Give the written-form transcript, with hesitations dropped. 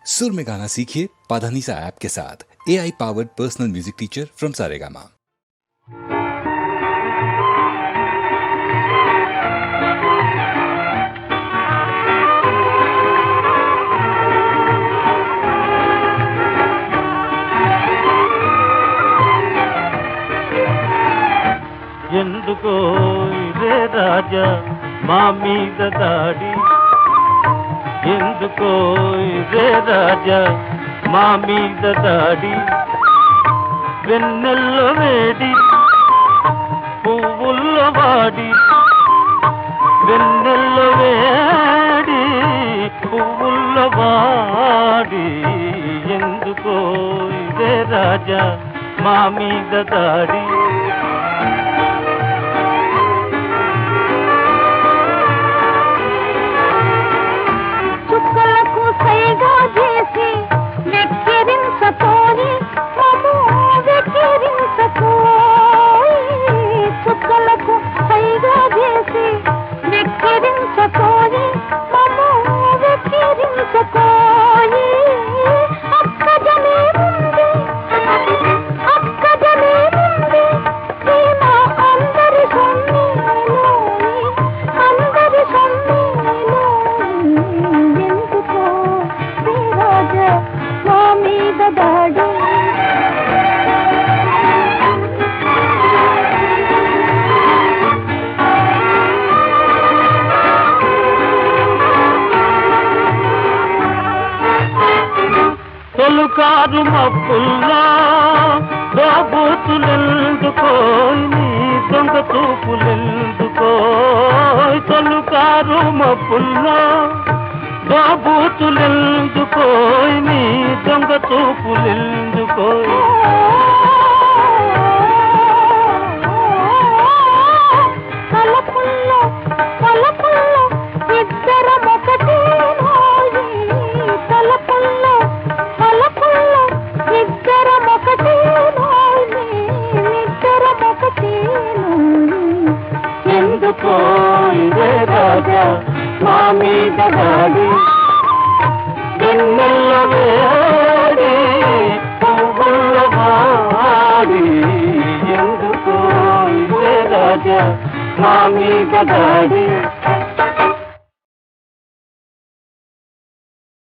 सुर में गाना सीखिए पाधानीसा ऐप के साथ। AI powered personal music teacher from Saregama. ఎందుకో ఇదే రాజా మా మీద దాడి, ఎందుకో ఇదే రాజా మా మీద దాడి, వెన్నెల్లో వేడి పువ్వుల్లో వాడి, వెన్నెల్లో వేడి పువ్వుల్లో వాడి, ఎందుకో ఇదే రాజా మా మీద దాడి. తొలుకారు మబ్బుల్లో దోబూతులెందుకో, నీ దొంగ చూపులెందుకో, తొలుకారు మబ్బుల్లో దోబూతులెందుకో, నీ దొంగ చూపులెందుకో. ఎందుకో ఇదే రాజా మా మీద దాడి, వెన్నెల్లో వేడి పువ్వుల్లో వాడి, ఎందుకో ఇదే రాజా మా మీద దాడి.